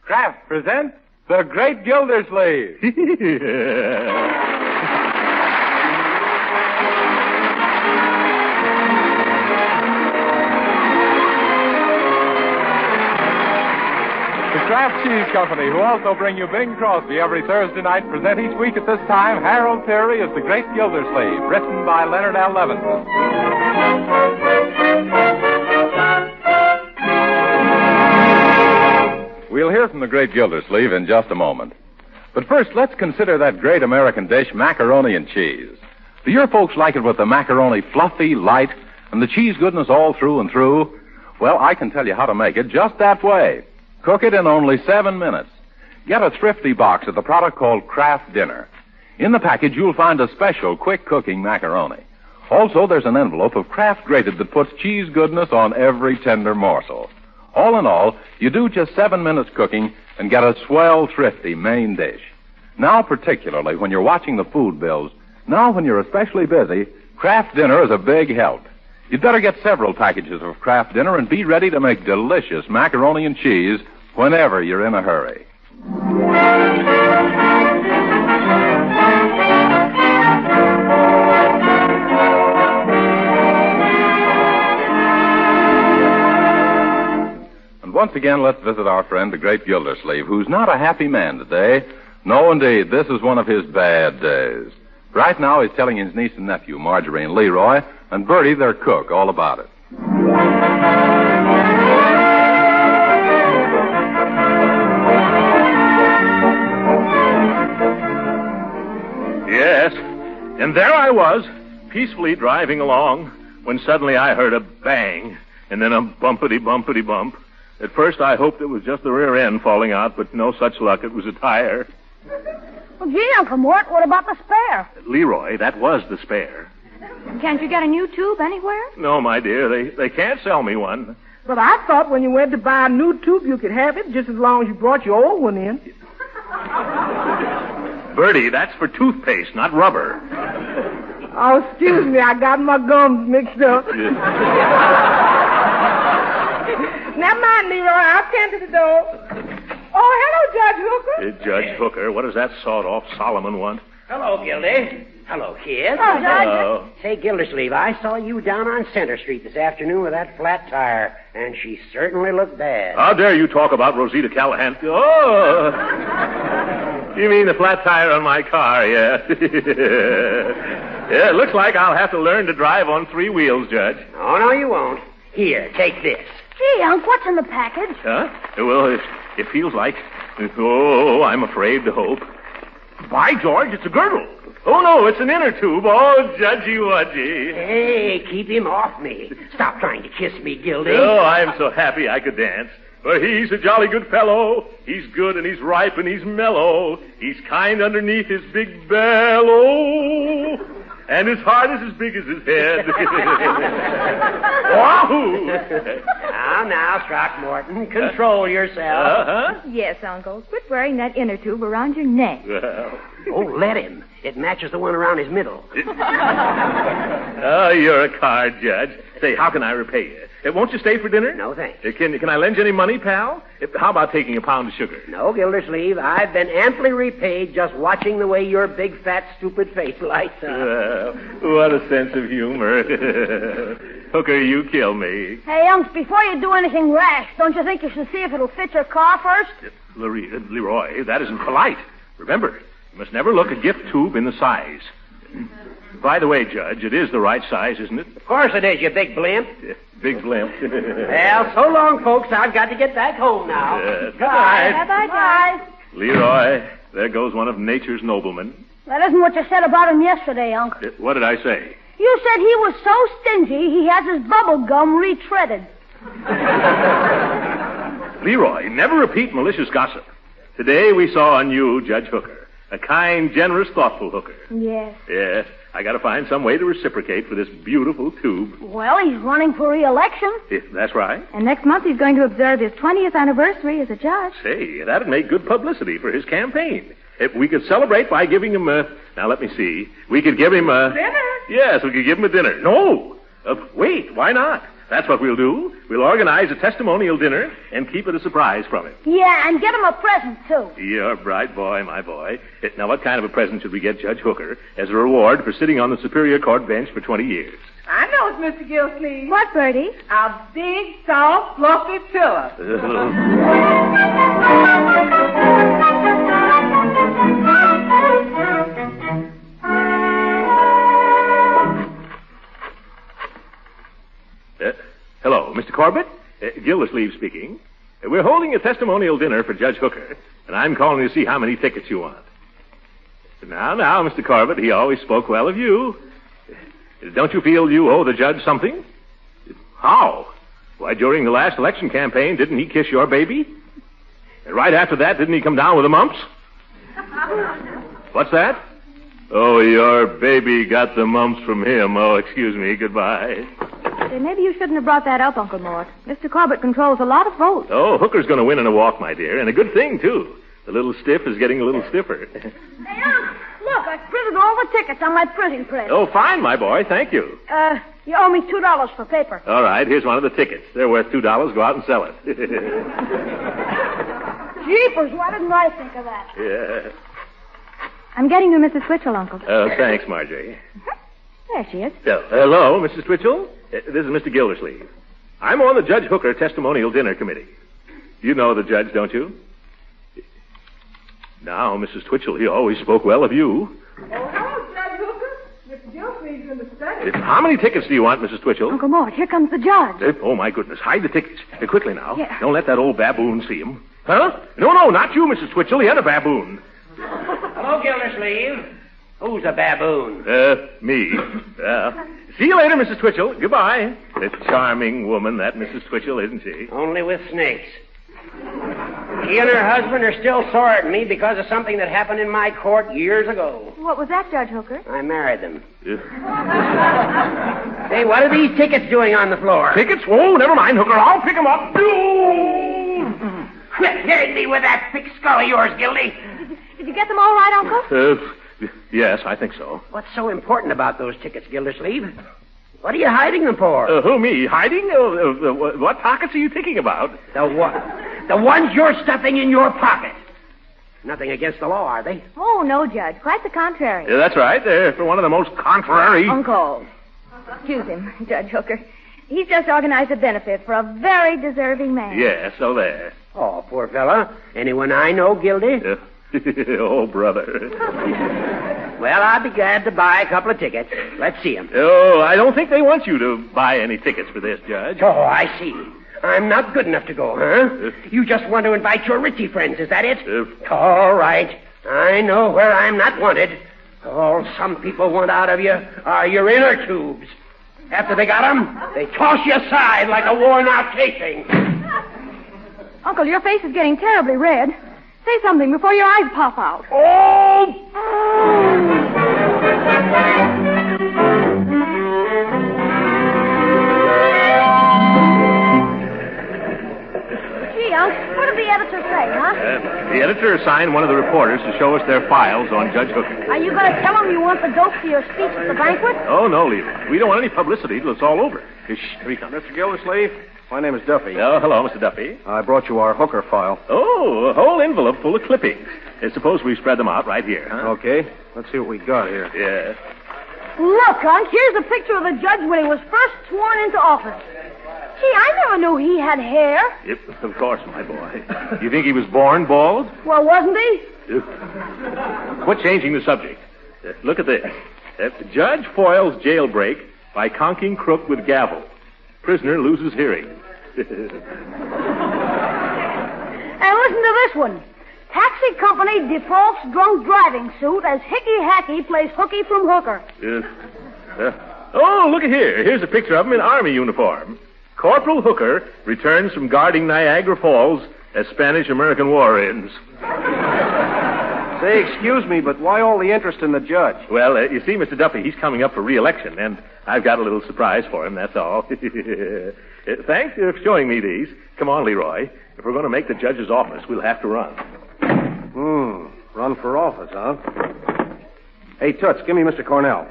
Kraft presents the Great Gildersleeve. The Kraft Cheese Company, who also bring you Bing Crosby every Thursday night, present each week at this time Harold Theory as the Great Gildersleeve, written by Leonard L. Levinson. We'll hear from the Great Gildersleeve in just a moment. But first, let's consider that great American dish, macaroni and cheese. Do your folks like it with the macaroni fluffy, light, and the cheese goodness all through and through? Well, I can tell you how to make it just that way. Cook it in only 7 minutes. Get a thrifty box of the product called Kraft Dinner. In the package, you'll find a special quick-cooking macaroni. Also, there's an envelope of Kraft Grated that puts cheese goodness on every tender morsel. All in all, you do just 7 minutes cooking and get a swell, thrifty main dish. Now, particularly when you're watching the food bills, now when you're especially busy, Kraft Dinner is a big help. You'd better get several packages of Kraft Dinner and be ready to make delicious macaroni and cheese whenever you're in a hurry. Once again, let's visit our friend, the Great Gildersleeve, who's not a happy man today. No, indeed, this is one of his bad days. Right now, he's telling his niece and nephew, Marjorie and Leroy, and Bertie, their cook, all about it. Yes, and there I was, peacefully driving along, when suddenly I heard a bang, and then a bumpity-bumpity-bump. At first, I hoped it was just the rear end falling out, but no such luck. It was a tire. Well, gee, Uncle Mort, what about the spare? Leroy, that was the spare. Can't you get a new tube anywhere? No, my dear, they can't sell me one. But I thought when you went to buy a new tube, you could have it just as long as you brought your old one in. Bertie, that's for toothpaste, not rubber. Oh, excuse me, I got my gums mixed up. Never mind, Leroy. I'll tend to the door. Oh, hello, Judge Hooker. Judge Hooker, what does that sawed-off Solomon want? Hello, Gildy. Hello, kid. Oh, Judge. Hello. Say, Gildersleeve, I saw you down on Center Street this afternoon with that flat tire, and she certainly looked bad. How dare you talk about Rosita Callahan? Oh! You mean the flat tire on my car, yeah. Yeah, it looks like I'll have to learn to drive on 3 wheels, Judge. Oh, no, you won't. Here, take this. Gee, Unc, what's in the package? Huh? Well, it feels like... Oh, I'm afraid to hope. By George, it's a girdle. Oh, no, it's an inner tube. Oh, Judgy Wudgy. Hey, keep him off me. Stop trying to kiss me, Gildy. Oh, I'm so happy I could dance. For he's a jolly good fellow. He's good and he's ripe and he's mellow. He's kind underneath his big bellow. And his heart is as big as his head. Wahoo! Now, Throckmorton, control yourself. Uh-huh. Yes, Uncle. Quit wearing that inner tube around your neck. Well. Oh, let him. It matches the one around his middle. Oh, you're a card, Judge. Say, how can I repay you? Won't you stay for dinner? No, thanks. Can I lend you any money, pal? How about taking a pound of sugar? No, Gildersleeve, I've been amply repaid just watching the way your big, fat, stupid face lights up. What a sense of humor. Hooker, you kill me. Hey, Unc, before you do anything rash, don't you think you should see if it'll fit your car first? Leroy, that isn't polite. Remember, you must never look a gift tube in the size. By the way, Judge, it is the right size, isn't it? Of course it is, you big blimp. Big blimp. Well, so long, folks. I've got to get back home now. Good night. Bye-bye, Judge. Leroy, there goes one of nature's noblemen. That isn't what you said about him yesterday, Unc. What did I say? You said he was so stingy he has his bubble gum retreaded. Leroy, never repeat malicious gossip. Today we saw on you, Judge Hooker. A kind, generous, thoughtful Hooker. Yes. Yes. I got to find some way to reciprocate for this beautiful tube. Well, he's running for re-election. That's right. And next month he's going to observe his 20th anniversary as a judge. Say, that'd make good publicity for his campaign. If we could celebrate by giving him a... Now, let me see. We could give him a... Dinner? Yes, we could give him a dinner. No. Wait, why not? That's what we'll do. We'll organize a testimonial dinner and keep it a surprise from him. Yeah, and get him a present, too. You're a bright boy, my boy. Now, what kind of a present should we get Judge Hooker as a reward for sitting on the Superior Court bench for 20 years? I know it's Mr. Gildersleeve. What, Bertie? A big, soft, fluffy pillow. Hello, Mr. Corbett? Gildersleeve speaking. We're holding a testimonial dinner for Judge Hooker, and I'm calling to see how many tickets you want. Now, Mr. Corbett, he always spoke well of you. Don't you feel you owe the judge something? How? Why, during the last election campaign, didn't he kiss your baby? And right after that, didn't he come down with the mumps? What's that? Oh, your baby got the mumps from him. Oh, excuse me. Goodbye. Say, maybe you shouldn't have brought that up, Uncle Mort. Mr. Corbett controls a lot of votes. Oh, Hooker's going to win in a walk, my dear, and a good thing, too. The little stiff is getting a little stiffer. Hey, look, I printed all the tickets on my printing press. Oh, fine, my boy. Thank you. You owe me $2 for paper. All right, here's one of the tickets. They're worth $2. Go out and sell it. Jeepers, why didn't I think of that? Yeah. I'm getting you Mrs. Twitchell, Uncle. Oh, thanks, Marjorie. There she is. Hello, Mrs. Twitchell. This is Mr. Gildersleeve. I'm on the Judge Hooker Testimonial Dinner Committee. You know the judge, don't you? Now, Mrs. Twitchell, he always spoke well of you. Oh, hello, Judge Hooker. Mr. Gildersleeve's in the study. How many tickets do you want, Mrs. Twitchell? Uncle Mort, here comes the judge. Oh, my goodness. Hide the tickets. Quickly now. Yeah. Don't let that old baboon see him. Huh? No, not you, Mrs. Twitchell. The other baboon. Hello, Gildersleeve. Who's a baboon? Me. See you later, Mrs. Twitchell. Goodbye. A charming woman, that Mrs. Twitchell, isn't she? Only with snakes. She and her husband are still sore at me because of something that happened in my court years ago. What was that, Judge Hooker? I married them. Hey, what are these tickets doing on the floor? Tickets? Oh, never mind, Hooker. I'll pick them up. Quit hitting me with that thick skull of yours, Gildy. Did you get them all right, Uncle? Yes, I think so. What's so important about those tickets, Gildersleeve? What are you hiding them for? Who, me? Hiding? What pockets are you thinking about? The ones you're stuffing in your pocket. Nothing against the law, are they? Oh, no, Judge. Quite the contrary. Yeah, that's right. They're for one of the most contrary... Uncle. Excuse him, Judge Hooker. He's just organized a benefit for a very deserving man. Yeah, so there. Oh, poor fella. Anyone I know, Gildy? Oh, brother. Well, I'll be glad to buy a couple of tickets. Let's see them. Oh, I don't think they want you to buy any tickets for this, Judge. Oh, I see. I'm not good enough to go, huh? You just want to invite your Ritchie friends, is that it? All right. I know where I'm not wanted. All some people want out of you are your inner tubes. After they got them, they toss you aside like a worn-out casing. Uncle, your face is getting terribly red. Say something before your eyes pop out. Oh! Gee, Uncle, what did the editor say, huh? The editor assigned one of the reporters to show us their files on Judge Hooker. Are you going to tell him you want the dope for your speech at the banquet? Oh, no, Leroy. We don't want any publicity till it's all over. Shh, here he comes. Mr. Gildersleeve, my name is Duffy. Oh, hello, Mr. Duffy. I brought you our Hooker file. Oh, a whole envelope full of clippings. Suppose we spread them out right here, huh? Okay, let's see what we got here. Yeah. Look, Unc, here's a picture of the judge when he was first sworn into office. Gee, I never knew he had hair. Yep, of course, my boy. You think he was born bald? Well, wasn't he? Quit changing the subject. Look at this. Judge foils jailbreak by conking crook with gavel. Prisoner loses hearing. And listen to this one. Taxi company defaults drunk driving suit as Hickey Hackey plays hooky from Hooker. Oh, look at here. Here's a picture of him in Army uniform. Corporal Hooker returns from guarding Niagara Falls as Spanish-American War ends. Say, excuse me, but why all the interest in the judge? Well, you see, Mr. Duffy, he's coming up for re-election, and I've got a little surprise for him, that's all. Thanks for showing me these. Come on, Leroy. If we're going to make the judge's office, we'll have to run. Run for office, huh? Hey, Toots, give me Mr. Cornell.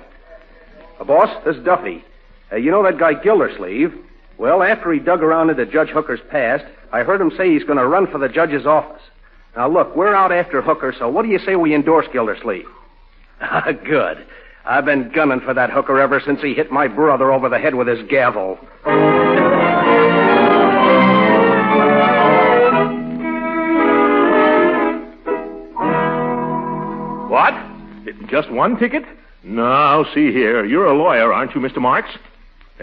Boss, this is Duffy. You know that guy Gildersleeve? Well, after he dug around into Judge Hooker's past, I heard him say he's going to run for the judge's office. Now, look, we're out after Hooker, so what do you say we endorse Gildersleeve? Good. I've been gunning for that Hooker ever since he hit my brother over the head with his gavel. What? Just one ticket? Now, see here. You're a lawyer, aren't you, Mr. Marks?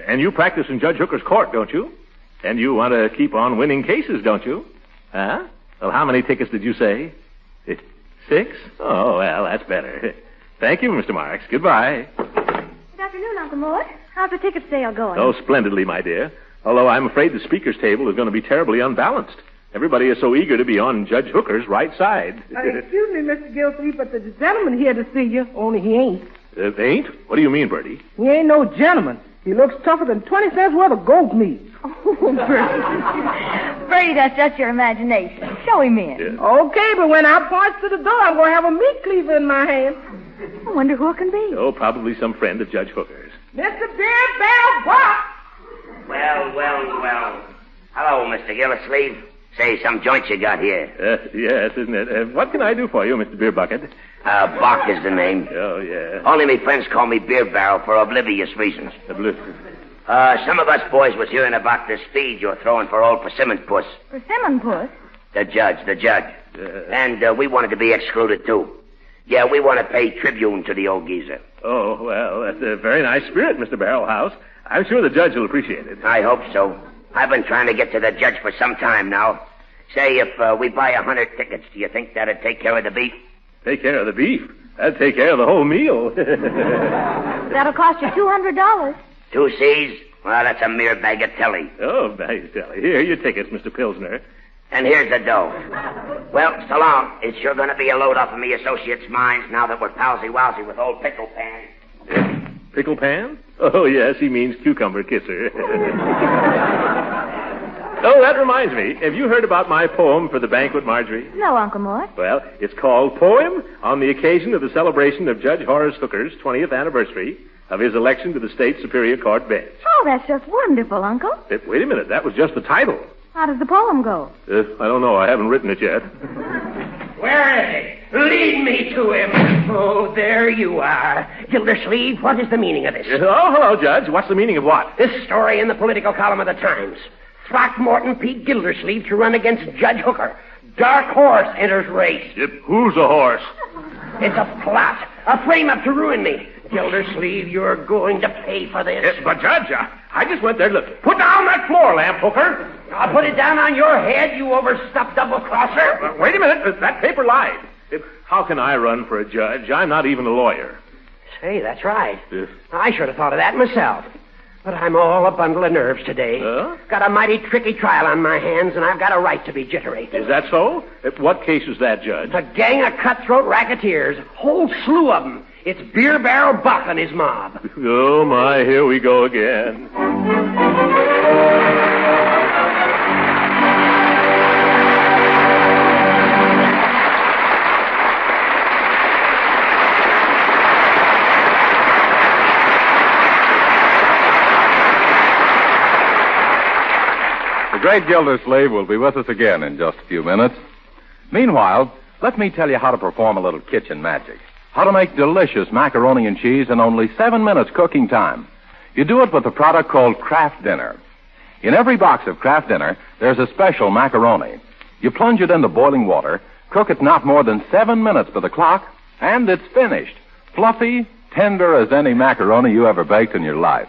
And you practice in Judge Hooker's court, don't you? And you want to keep on winning cases, don't you? Huh? Well, how many tickets did you say? 6? Oh, well, that's better. Thank you, Mr. Marks. Goodbye. Good afternoon, Uncle Mort. How's the ticket sale going? Oh, splendidly, my dear. Although I'm afraid the speaker's table is going to be terribly unbalanced. Everybody is so eager to be on Judge Hooker's right side. Excuse me, Mr. Gildersleeve, but there's a gentleman here to see you, only he ain't. Ain't? What do you mean, Bertie? He ain't no gentleman. He looks tougher than 20 cents worth of goat meat. Oh, Bertie. Bertie, that's just your imagination. Show him in. Yeah. Okay, but when I point to the door, I'm going to have a meat cleaver in my hand. I wonder who it can be. Oh, probably some friend of Judge Hooker's. Mr. Beer Bell Box! Well. Hello, Mr. Gildersleeve. Say, some joints you got here. Yes, isn't it? What can I do for you, Mr. Beer Bucket? Bach is the name. Oh, yeah. Only me friends call me Beer Barrel for oblivious reasons. Some of us boys was hearing about the speed you're throwing for old Persimmon Puss. Persimmon Puss? The judge. And we wanted to be excluded, too. Yeah, we want to pay tribute to the old geezer. Oh, well, that's a very nice spirit, Mr. Barrelhouse. I'm sure the judge will appreciate it. I hope so. I've been trying to get to the judge for some time now. Say, if we buy 100 tickets, do you think that'd take care of the beef? Take care of the beef? That'd take care of the whole meal. That'll cost you $200. 2 C's? Well, that's a mere bagatelle. Oh, bagatelle. Here, your tickets, Mr. Pilsner. And here's the dough. Well, so long. It's sure going to be a load off of me associates' minds now that we're palsy-walsy with old Pickle Pan. Pickle Pan? Oh, yes, he means cucumber kisser. Oh, that reminds me. Have you heard about my poem for the banquet, Marjorie? No, Uncle Mort. Well, it's called Poem on the occasion of the celebration of Judge Horace Hooker's 20th anniversary of his election to the State Superior Court bench. Oh, that's just wonderful, Uncle. Wait a minute. That was just the title. How does the poem go? I don't know. I haven't written it yet. Where is it? Lead me to him. Oh, there you are. Gildersleeve, what is the meaning of this? Oh, hello, Judge. What's the meaning of what? This story in the political column of the Times. Throckmorton Pete Gildersleeve to run against Judge Hooker. Dark horse enters race. Yep. Who's a horse? It's a plot. A frame-up to ruin me. Gildersleeve, you're going to pay for this. Yes, but, Judge, I just went there to look. Put down that floor lamp, Hooker. I'll put it down on your head, you overstuffed double-crosser. Wait a minute. That paper lied. How can I run for a judge? I'm not even a lawyer. Say, that's right. I should have thought of that myself. But I'm all a bundle of nerves today. Got a mighty tricky trial on my hands, and I've got a right to be jittery. Is that so? What case is that, Judge? A gang of cutthroat racketeers. Whole slew of them. It's Beer Barrel Buck and his mob. Oh, my, here we go again. The Great Gildersleeve will be with us again in just a few minutes. Meanwhile, let me tell you how to perform a little kitchen magic. How to make delicious macaroni and cheese in only 7 minutes cooking time. You do it with a product called Kraft Dinner. In every box of Kraft Dinner, there's a special macaroni. You plunge it into boiling water, cook it not more than 7 minutes by the clock, and it's finished. Fluffy, tender as any macaroni you ever baked in your life.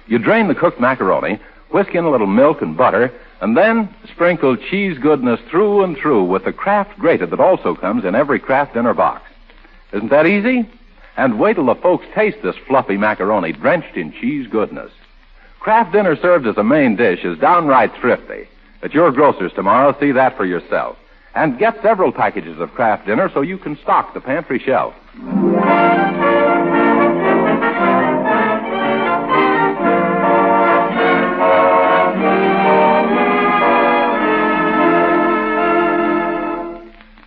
You drain the cooked macaroni, whisk in a little milk and butter, and then sprinkle cheese goodness through and through with the Kraft grater that also comes in every Kraft Dinner box. Isn't that easy? And wait till the folks taste this fluffy macaroni drenched in cheese goodness. Kraft Dinner served as a main dish is downright thrifty. At your grocer's tomorrow, see that for yourself. And get several packages of Kraft Dinner so you can stock the pantry shelf.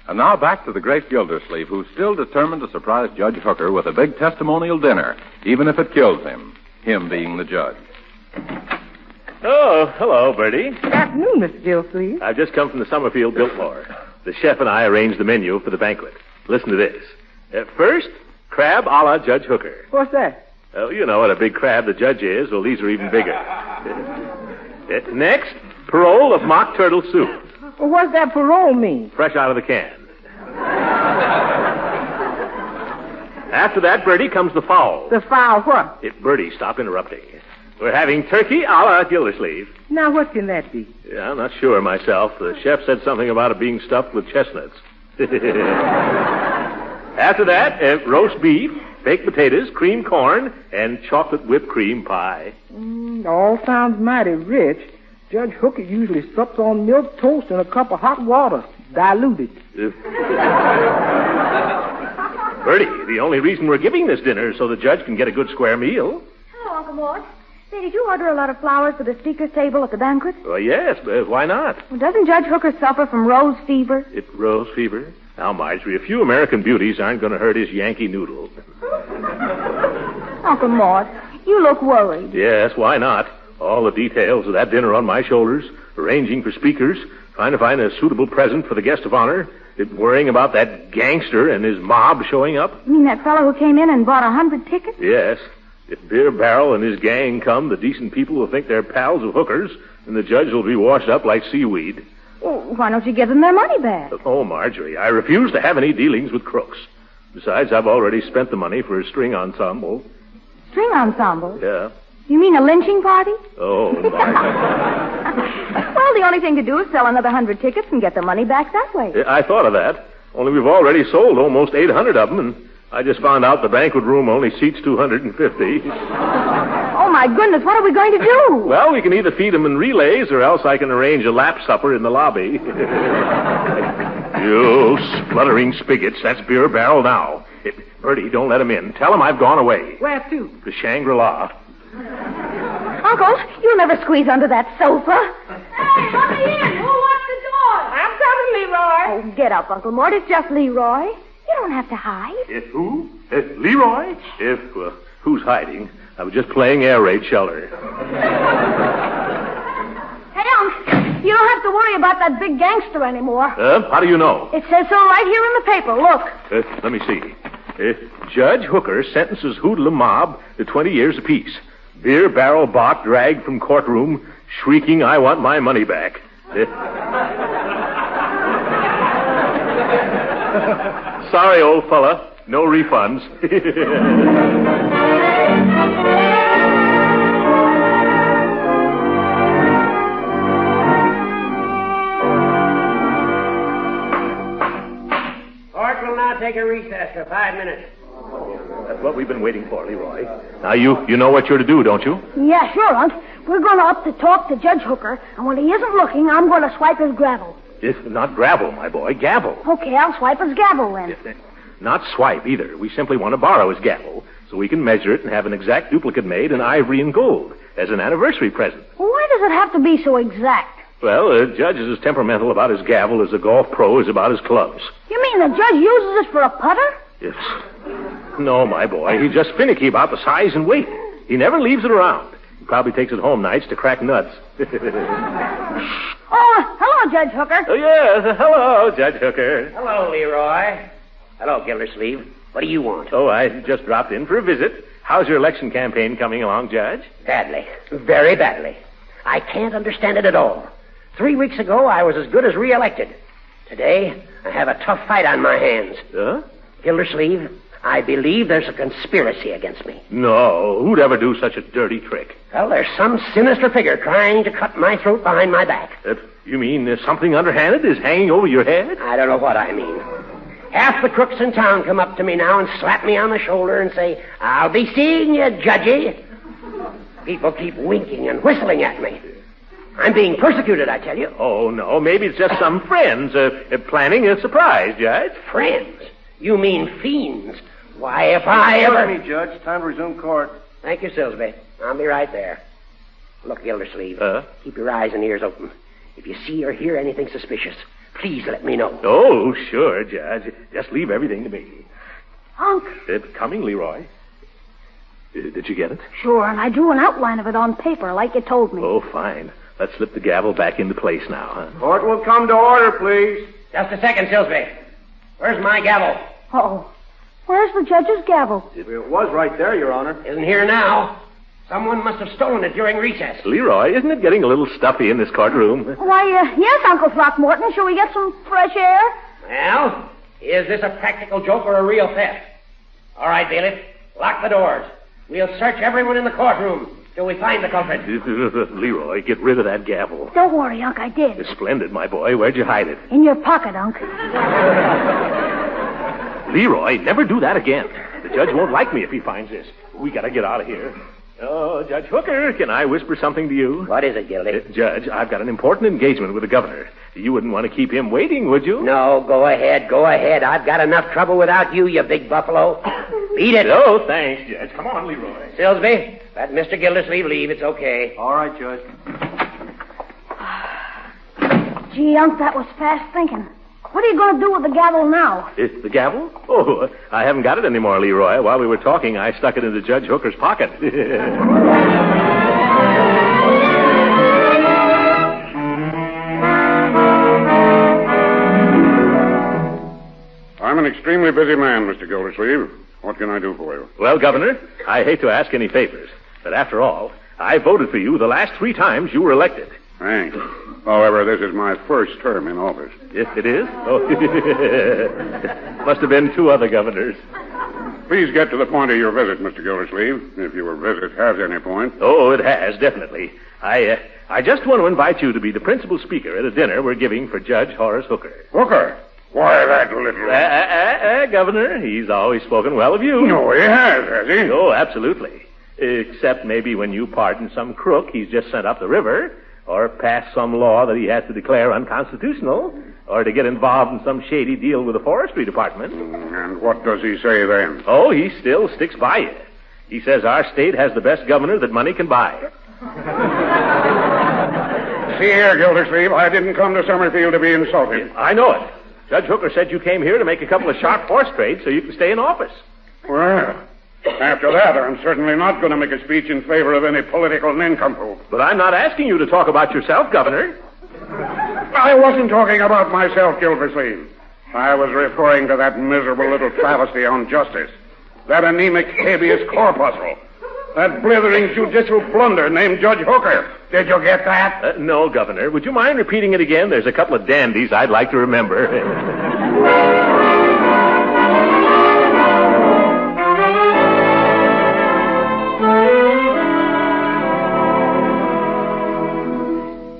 And now back to the Great Gildersleeve, who's still determined to surprise Judge Hooker with a big testimonial dinner, even if it kills him being the judge. Oh, hello, Bertie. Good afternoon, Mr. Gildersleeve. I've just come from the Summerfield Biltmore. The chef and I arranged the menu for the banquet. Listen to this. First, crab a la Judge Hooker. What's that? Oh, you know what a big crab the judge is. Well, these are even bigger. Next, parole of mock turtle soup. Well, what's that parole mean? Fresh out of the can. After that, Bertie, comes the fowl. The fowl what? Bertie, stop interrupting. We're having turkey a la Gildersleeve. Now, what can that be? Yeah, I'm not sure myself. The chef said something about it being stuffed with chestnuts. After that, roast beef, baked potatoes, cream corn, and chocolate whipped cream pie. All sounds mighty rich. Judge Hooker usually sups on milk toast and a cup of hot water, diluted. Bertie, the only reason we're giving this dinner is so the judge can get a good square meal. Hello, Uncle Mort. Say, did you order a lot of flowers for the speaker's table at the banquet? Well, yes, but why not? Well, doesn't Judge Hooker suffer from rose fever? Rose fever? Now, Marjorie, a few American beauties aren't going to hurt his Yankee noodle. Uncle Mort, you look worried. Yes, why not? All the details of that dinner on my shoulders, arranging for speakers, trying to find a suitable present for the guest of honor, worrying about that gangster and his mob showing up. You mean that fellow who came in and bought 100 tickets? Yes. If Beer Barrel and his gang come, the decent people will think they're pals of hookers, and the judge will be washed up like seaweed. Well, why don't you give them their money back? Oh, Marjorie, I refuse to have any dealings with crooks. Besides, I've already spent the money for a string ensemble. String ensemble? Yeah. You mean a lynching party? Oh, Marjorie. Well, the only thing to do is sell another 100 tickets and get the money back that way. I thought of that. Only we've already sold almost 800 of them, and I just found out the banquet room only seats 250. Oh, my goodness, what are we going to do? Well, we can either feed them in relays, or else I can arrange a lap supper in the lobby. You spluttering spigots, that's Beer Barrel now. Bertie, don't let him in. Tell him I've gone away. Where to? To Shangri-La. Uncle, you'll never squeeze under that sofa. Hey, let me in. Who wants the door? I'm coming, Leroy. Oh, get up, Uncle Mort. It's just Leroy. You don't have to hide. Who? Leroy? Who's hiding? I was just playing air raid shelter. Hey, Unc, you don't have to worry about that big gangster anymore. How do you know? It says so right here in the paper. Look. Let me see. Judge Hooker sentences hoodlum mob to 20 years apiece. Beer Barrel Bach dragged from courtroom, shrieking, "I want my money back." Sorry, old fella. No refunds. Court will now take a recess for 5 minutes. That's what we've been waiting for, Leroy. Now, you know what you're to do, don't you? Yeah, sure, Unc. We're going up to talk to Judge Hooker, and when he isn't looking, I'm going to swipe his gravel. It's not gravel, my boy. Gavel. Okay, I'll swipe his gavel then. Not swipe, either. We simply want to borrow his gavel so we can measure it and have an exact duplicate made in ivory and gold as an anniversary present. Well, why does it have to be so exact? Well, a judge is as temperamental about his gavel as a golf pro is about his clubs. You mean the judge uses it for a putter? Yes. No, my boy. He's just finicky about the size and weight. He never leaves it around. He probably takes it home nights to crack nuts. Oh, hello, Judge Hooker. Oh, yes. Hello, Judge Hooker. Hello, Leroy. Hello, Gildersleeve. What do you want? Oh, I just dropped in for a visit. How's your election campaign coming along, Judge? Badly. Very badly. I can't understand it at all. 3 weeks ago, I was as good as reelected. Today, I have a tough fight on my hands. Huh? Gildersleeve, I believe there's a conspiracy against me. No, who'd ever do such a dirty trick? Well, there's some sinister figure trying to cut my throat behind my back. You mean something underhanded is hanging over your head? I don't know what I mean. Half the crooks in town come up to me now and slap me on the shoulder and say, "I'll be seeing you, Judgy." People keep winking and whistling at me. I'm being persecuted, I tell you. Oh, no, maybe it's just some friends planning a surprise, Judge. Friends? You mean fiends? Why, if I ever... Excuse me, Judge. Time to resume court. Thank you, Silsby. I'll be right there. Look, Gildersleeve, keep your eyes and ears open. If you see or hear anything suspicious, please let me know. Oh, sure, Judge. Just leave everything to me. Unc. Coming, Leroy. Did you get it? Sure, and I drew an outline of it on paper like you told me. Oh, fine. Let's slip the gavel back into place now, huh? Court will come to order, please. Just a second, Silsby. Where's my gavel? Uh-oh. Where's the judge's gavel? It was right there, Your Honor. Isn't here now. Someone must have stolen it during recess. Leroy, isn't it getting a little stuffy in this courtroom? Why, yes, Uncle Throckmorton. Shall we get some fresh air? Well, is this a practical joke or a real theft? All right, bailiff. Lock the doors. We'll search everyone in the courtroom till we find the culprit. Leroy, get rid of that gavel. Don't worry, Unc, I did. It's splendid, my boy. Where'd you hide it? In your pocket, Unc. Leroy, never do that again. The judge won't like me if he finds this. We gotta get out of here. Oh, Judge Hooker, can I whisper something to you? What is it, Gildy? Judge, I've got an important engagement with the governor. You wouldn't want to keep him waiting, would you? No, go ahead. I've got enough trouble without you, you big buffalo. Beat it. Oh, thanks, Judge. Come on, Leroy. Silsby, let Mr. Gildersleeve leave. It's okay. All right, Judge. Gee, Unc, that was fast thinking. What are you going to do with the gavel now? The gavel? Oh, I haven't got it anymore, Leroy. While we were talking, I stuck it into Judge Hooker's pocket. I'm an extremely busy man, Mr. Gildersleeve. What can I do for you? Well, Governor, I hate to ask any favors, but after all, I voted for you the last 3 times you were elected. Thanks. However, this is my first term in office. Yes, it is? Oh, must have been 2 other governors. Please get to the point of your visit, Mr. Gildersleeve, if your visit has any point. Oh, it has, definitely. I just want to invite you to be the principal speaker at a dinner we're giving for Judge Horace Hooker. Hooker? Why, that little... Governor, he's always spoken well of you. No, he has he? Oh, absolutely. Except maybe when you pardon some crook he's just sent up the river, or pass some law that he has to declare unconstitutional, or to get involved in some shady deal with the forestry department. And what does he say then? Oh, he still sticks by you. He says our state has the best governor that money can buy. See here, Gildersleeve, I didn't come to Summerfield to be insulted. I know it. Judge Hooker said you came here to make a couple of sharp horse trades so you can stay in office. Well, after that, I'm certainly not going to make a speech in favor of any political nincompoop. But I'm not asking you to talk about yourself, Governor. I wasn't talking about myself, Gildersleeve. I was referring to that miserable little travesty on justice. That anemic habeas corpuscle. That blithering judicial blunder named Judge Hooker. Did you get that? No, Governor. Would you mind repeating it again? There's a couple of dandies I'd like to remember.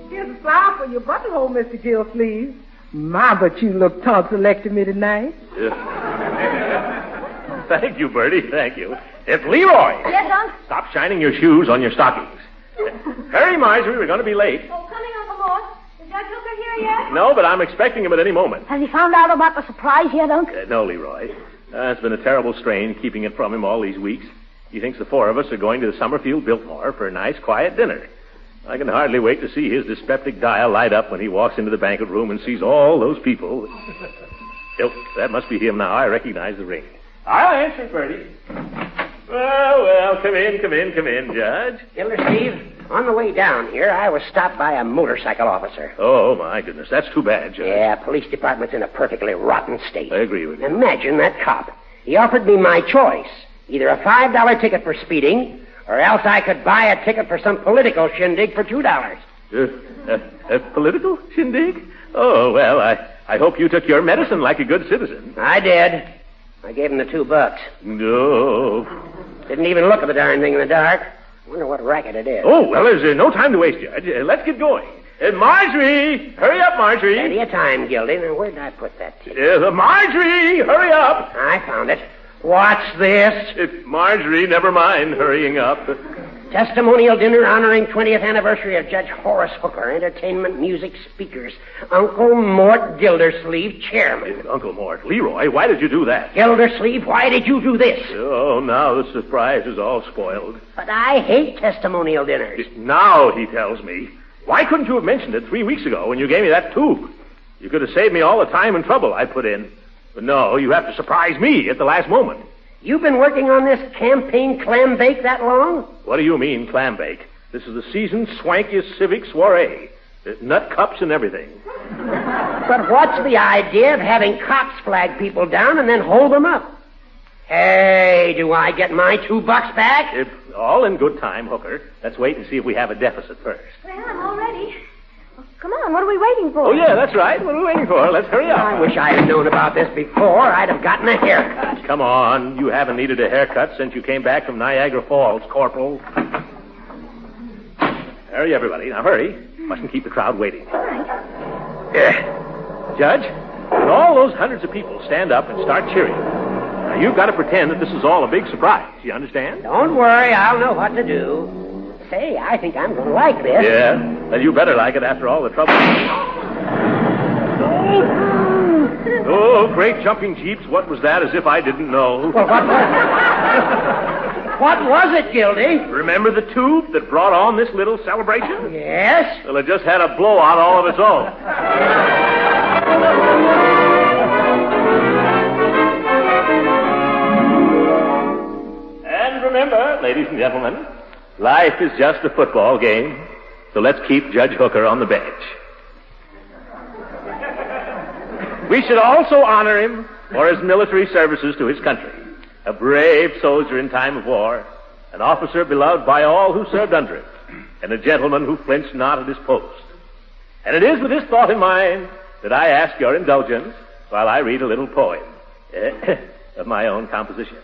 Here's a flower for your buttonhole, Mr. Gildersleeve. My, but you look tonsillected to me tonight. Thank you, Bertie. Thank you. It's Leroy. Yes, Unc? Stop shining your shoes on your stockings. Hurry, Marjorie. We're going to be late. Oh, coming, Uncle Mort. Is Judge Hooker here yet? No, but I'm expecting him at any moment. Has he found out about the surprise yet, Unc? No, Leroy. It's been a terrible strain keeping it from him all these weeks. He thinks the 4 of us are going to the Summerfield Biltmore for a nice, quiet dinner. I can hardly wait to see his dyspeptic dial light up when he walks into the banquet room and sees all those people. Oh, that must be him now. I recognize the ring. I'll answer, Bertie. Well, come in, Judge. Gildersleeve, on the way down here, I was stopped by a motorcycle officer. Oh, my goodness. That's too bad, Judge. Yeah, police department's in a perfectly rotten state. I agree with you. Imagine that cop. He offered me my choice. Either a $5 ticket for speeding, or else I could buy a ticket for some political shindig for $2. A political shindig? Oh, well, I hope you took your medicine like a good citizen. I did. I gave him the $2. No. Didn't even look at the darn thing in the dark. Wonder what racket it is. Oh, well, there's no time to waste, Judge. Let's get going. Marjorie! Hurry up, Marjorie. Plenty of time, Gildy. Now, where did I put that ticket? Marjorie! Hurry up! I found it. What's this? It's Marjorie. Never mind hurrying up. Testimonial dinner honoring 20th anniversary of Judge Horace Hooker. Entertainment, music, speakers. Uncle Mort Gildersleeve, chairman. Uncle Mort. Leroy, why did you do that? Gildersleeve, why did you do this? Oh, now the surprise is all spoiled. But I hate testimonial dinners. Now, he tells me. Why couldn't you have mentioned it 3 weeks ago when you gave me that tube? You could have saved me all the time and trouble I put in. But no, you have to surprise me at the last moment. You've been working on this campaign clam bake that long? What do you mean, clam bake? This is the season's swankiest civic soiree. Nut cups and everything. But what's the idea of having cops flag people down and then hold them up? Hey, do I get my $2 back? All in good time, Hooker. Let's wait and see if we have a deficit first. Well, I'm all ready. Come on, what are we waiting for? Oh, yeah, that's right. What are we waiting for? Let's hurry up. I wish I had known about this before. I'd have gotten a haircut. Come on. You haven't needed a haircut since you came back from Niagara Falls, Corporal. Hurry, everybody. Now, hurry. Mustn't keep the crowd waiting. All right. Judge, when all those hundreds of people stand up and start cheering, now you've got to pretend that this is all a big surprise. You understand? Don't worry. I'll know what to do. Say, I think I'm going to like this. Yeah? Well, you better like it after all the trouble. Oh, great jumping jeeps. What was that? As if I didn't know. Well, what was it? What was it, Gildy? Remember the tube that brought on this little celebration? Yes? Well, it just had a blowout all of its own. And remember, ladies and gentlemen, life is just a football game, so let's keep Judge Hooker on the bench. We should also honor him for his military services to his country. A brave soldier in time of war, an officer beloved by all who served under him, and a gentleman who flinched not at his post. And it is with this thought in mind that I ask your indulgence while I read a little poem of my own composition,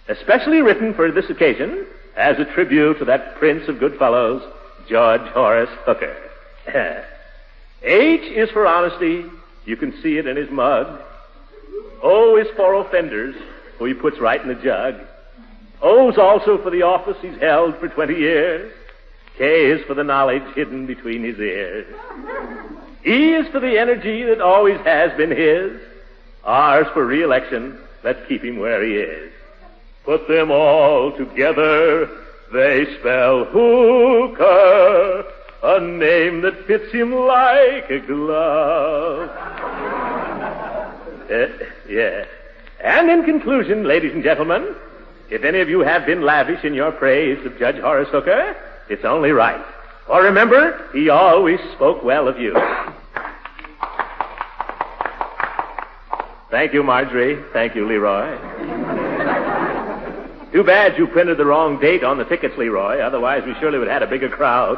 especially written for this occasion as a tribute to that prince of good fellows, George Horace Hooker. H is for honesty. You can see it in his mug. O is for offenders, who he puts right in the jug. O's also for the office he's held for 20 years. K is for the knowledge hidden between his ears. E is for the energy that always has been his. R is for re-election. Let's keep him where he is. Put them all together, they spell Hooker, a name that fits him like a glove. Yeah. And in conclusion, ladies and gentlemen, if any of you have been lavish in your praise of Judge Horace Hooker, it's only right. For remember, he always spoke well of you. Thank you, Marjorie. Thank you, Leroy. Too bad you printed the wrong date on the tickets, Leroy. Otherwise, we surely would have had a bigger crowd.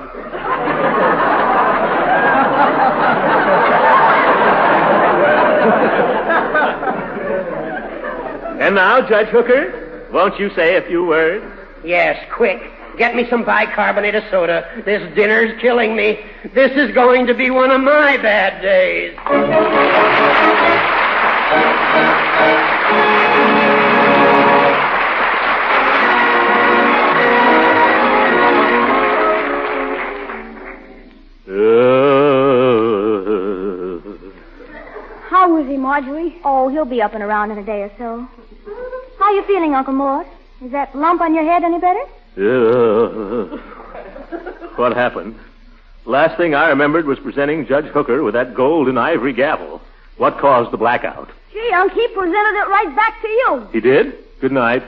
And now, Judge Hooker, won't you say a few words? Yes, quick. Get me some bicarbonate of soda. This dinner's killing me. This is going to be one of my bad days. How is he, Marjorie? Oh, he'll be up and around in a day or so. How are you feeling, Uncle Mort? Is that lump on your head any better? What happened? Last thing I remembered was presenting Judge Hooker with that gold and ivory gavel. What caused the blackout? Gee, Unc, he presented it right back to you. He did? Good night.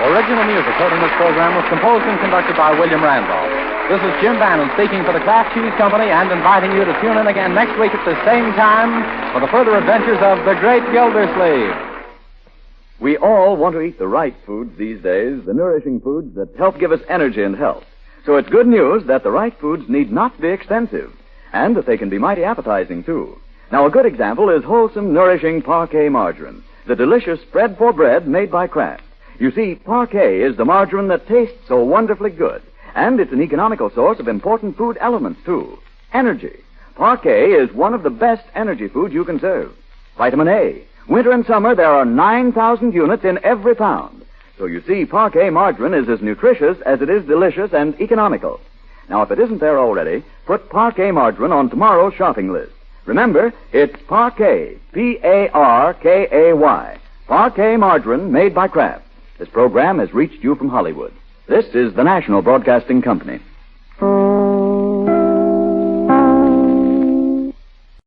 Original music heard in this program was composed and conducted by William Randolph. This is Jim Bannon speaking for the Kraft Cheese Company and inviting you to tune in again next week at the same time for the further adventures of the Great Gildersleeve. We all want to eat the right foods these days, the nourishing foods that help give us energy and health. So it's good news that the right foods need not be expensive, and that they can be mighty appetizing, too. Now, a good example is wholesome, nourishing Parquet margarine, the delicious spread for bread made by Kraft. You see, Parquet is the margarine that tastes so wonderfully good, and it's an economical source of important food elements, too. Energy. Parquet is one of the best energy foods you can serve. Vitamin A. Winter and summer, there are 9,000 units in every pound. So you see, Parquet margarine is as nutritious as it is delicious and economical. Now, if it isn't there already, put Parquet margarine on tomorrow's shopping list. Remember, it's Parquet, P-A-R-K-A-Y. Parquet margarine made by Kraft. This program has reached you from Hollywood. This is the National Broadcasting Company.